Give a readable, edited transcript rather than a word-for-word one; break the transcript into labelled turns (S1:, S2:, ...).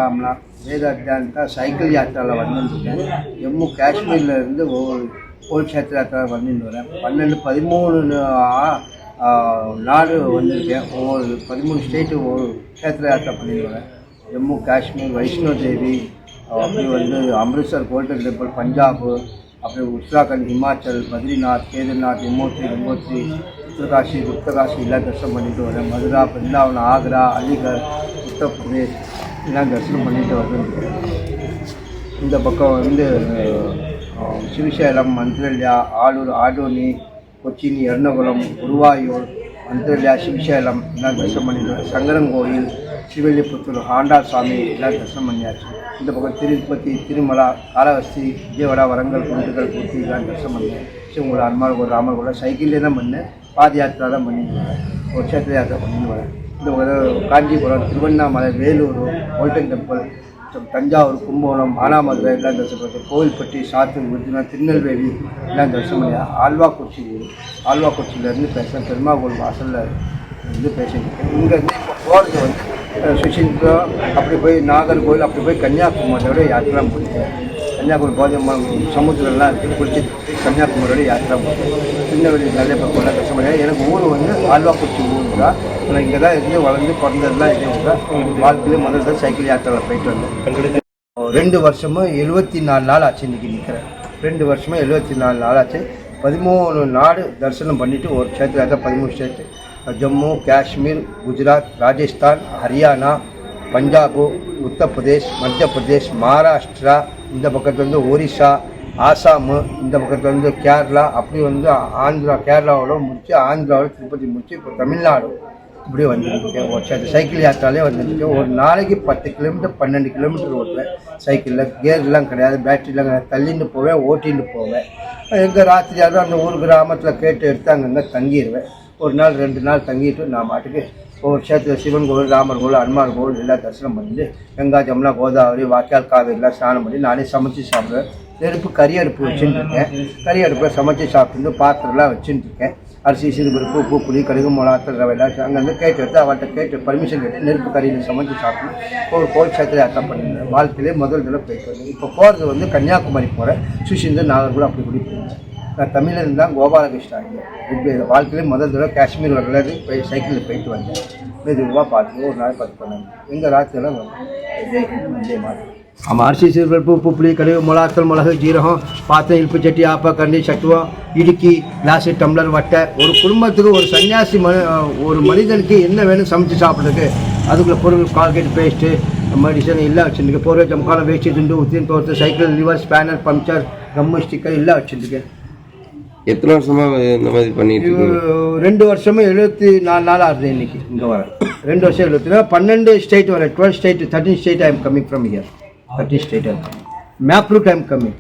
S1: ராம்லாம் வேத அத்தியானத்தா சைக்கிள் யாத்திராவில் வந்துருக்கேன். ஜம்மு காஷ்மீர்லேருந்து ஒரு க்ஷேத்திர யாத்திராவில் வந்துட்டு வரேன். 13 நாடு வந்திருக்கேன். ஒவ்வொரு 13 ஸ்டேட்டு ஒவ்வொரு க்ஷேத்திர யாத்திரை பண்ணிட்டு வரேன். ஜம்மு காஷ்மீர், வைஷ்ணோ தேவி, அப்படி அமிர்தசர் கோல்டன் டெம்பிள், பஞ்சாப், அப்படி உத்தராகண்ட், ஹிமாச்சல், பத்ரிநாத், கேதார்நாத், யமுனோத்ரி, உத்தரகாஷி, குப்தகாஷி எல்லாம் தரிசனம் பண்ணிட்டு வரேன். மதுரா, பிருந்தாவனம், ஆக்ரா, அலிகர், உத்தரப்பிரதேஷ் எல்லாம் தரிசனம் பண்ணிட்டு வந்துருக்கேன். இந்த பக்கம் ஸ்ரீசைலம், மந்திரல்யா, ஆலூர், ஆடோனி, கொச்சின், எர்ணகுளம், குருவாயூர், மந்திரல்யா, ஸ்ரீசைலம் எல்லாம் தரிசனம் பண்ணிட்டு வரேன். சங்கரங்கோயில், ஸ்ரீவில்லிபுத்தூர், ஆண்டாள் சாமி எல்லாம் தரிசனம் பண்ணியாச்சு. இந்த பக்கம் திருப்பதி, திருமலா, காளஹஸ்தி, விஜயவாடா, வரங்கல், குண்டுகள், பூர்த்தி எல்லாம் தரிசனம் பண்ணேன். சிவங்குளம், அன்மார்கோள், ராமர்கோளை சைக்கிள்லேயே தான் பண்ணேன். பாத யாத்திரா தான் பண்ணிட்டு வரேன். ஒரு க்ஷேத்திர யாத்திரை பண்ணிட்டு வரேன். இந்த காஞ்சிபுரம், திருவண்ணாமலை, வேலூர், கோல்டன் டெம்பிள், தஞ்சாவூர், கும்பகோணம், மானாமதுரை எல்லாம் தரிசனம் பண்ணேன். கோவில்பட்டி, சாத்தூர், விருதுநகர், திருநெல்வேலி எல்லாம் தரிசனம் பண்ணேன். ஆழ்வாக்குறிச்சியிலேருந்து பேசுகிறேன். பெருமாள் வாசலில் இருந்து பேசியிருக்கேன். இங்கேருந்து இப்போ போகிறது சுசீந்திரம், அப்படி போய் நாகர்கோவில், அப்படி போய் கன்னியாகுமரியோட யாத்திரா போயிருக்கேன். கன்னியாகுமரி போதை சமுத்திரம்லாம் இருக்குது. குளிச்சுட்டு கன்னியாகுமரியோட யாத்திரா போயிருக்கேன். திருநெல்வேலி நிறைய பேர் தரிசனம் பண்ணேன். எனக்கு ஊர் ஆழ்வாக்குறிச்சி ஊர் தான். நான் இங்கே தான் இருந்து வளர்ந்து பிறந்ததுலாம் இதே ஊர் தான். வாழ்க்கையிலே முதல்ல சைக்கிள் யாத்திராவில் போயிட்டு வந்தேன். 2 வருஷமும் 74 நாள் ஆச்சு. இன்றைக்கி நிற்கிறேன். 2 வருஷமும் 74 நாள் ஆச்சு. 13 நாடு தரிசனம் பண்ணிவிட்டு ஒரு க்ஷேத்திர யாத்திரை 13 ஸ்டேட்டு. ஜம்மு காஷ்மீர், குஜராத், ராஜஸ்தான், ஹரியானா, பஞ்சாப், உத்தரப்பிரதேஷ், மத்திய பிரதேஷ், மகாராஷ்டிரா, இந்த பக்கத்துலேருந்து ஒரிசா, ஆசாமு, இந்த பக்கத்துலேருந்து கேரளா, அப்படி ஆந்திரா, கேரளாவோட முடிச்சு ஆந்திராவில் திருப்பதி முடிச்சு இப்போ தமிழ்நாடு இப்படி வந்துருக்கேன். ஒரு சைக்கிள் யாத்திராலே வந்துருக்கேன். ஒரு நாளைக்கு 10 கிலோமீட்டர் 12 கிலோமீட்டர் ஓட்டுவேன். சைக்கிளில் கேர்லாம் கிடையாது, பேட்டரிலாம் கிடையாது. தள்ளிட்டு போவேன், ஓட்டின்னு போவேன். எங்கே ராத்திரியாவது அந்த ஊர் கிராமத்தில் கேட்டு எடுத்து அங்கங்கே தங்கிடுவேன். ஒரு நாள் 2 நாள் தங்கிட்டு நான் மாட்டுக்கு ஒவ்வொரு க்ஷேத்திர சிவன் கோவில், ராமர் கோவில், அனுமார் கோவில் எல்லாம் தரிசனம் பண்ணிட்டு கங்கா, ஜமுனா, கோதாவரி, வாய்க்கால், காவேரிலாம் ஸ்நானம் பண்ணி நானே சமைச்சு சாப்பிடுவேன். கறி அடுப்பு வச்சுட்டுருக்கேன். கறி அடுப்பில் சமைச்சு சாப்பிட்டு பாத்திரம்லாம் வச்சுட்டுருக்கேன். அரிசி, சிறுபருப்பு, உப்பு, புளி, கடுகு, மிளகாத்தூள், ரவையெல்லாம் அங்கங்கே கேட்டு எடுத்து அவள்கிட்ட கேட்டு பர்மிஷன் கேட்டு நெருப்பு கறியில் சமைச்சு சாப்பிட்டு ஒரு கோவில் க்ஷேத்திர யாத்திரை பண்ணியிருந்தேன். வாழ்க்கையிலே முதல் தடவை போயிட்டு வந்தேன். இப்போ போகிறது கன்னியாகுமரி போகிறேன். சுசீந்திரம், நாகர்கோவில் அப்படி கூடி போகிறேன். நான் தமிழர் தான். கோபாலகிருஷ்ணா. இப்போ வாழ்க்கையிலே முதல் தடவை காஷ்மீர் வரலாறு போய் சைக்கிளில் போயிட்டு வந்தேன். மெதுவாக பார்த்து ஒரு நாள் 10 பண்ணேன். எங்கள் ராத்திரிலாம் வந்தே மாதிரி அரிசி, சிறுபருப்பு, உப்பு, புளி, கடுகு, மிளகாத்தூள், மிளகு, ஜீரகம், பாத்திரம், இழுப்பு சட்டி, ஆப்பா, கண்டி, சட்டுவம், இடுக்கி, கிளாஸு, டம்ளர், வட்டை. ஒரு குடும்பத்துக்கு ஒரு சன்னியாசி ஒரு மனிதனுக்கு என்ன வேணும் சமைச்சு சாப்பிட்றதுக்கு அதுக்குள்ள பொருள், கால்கேட், பேஸ்ட்டு, மெடிசன் எல்லாம் வச்சுருக்கேன். போர்வை, ஜம்காலம், வேஷ்டி, துண்டு, உத்தின் தோற்று, சைக்கிள், லிவர், ஸ்பேனர், பம்ப்சர், கம்மு, ஸ்டிக்கர் எல்லாம் வச்சுருக்கேன்.
S2: எத்தனை வருஷமாக இந்த மாதிரி பண்ணிட்டு?
S1: 2 வருஷமும் 74 நாள் ஆகுது. இன்னைக்கு இங்கே வரேன். 2 வருஷம் 74, 12 ஸ்டேட் வரேன். 12 state, 13 state I am coming from here. 13 state I am coming. Map route I am coming.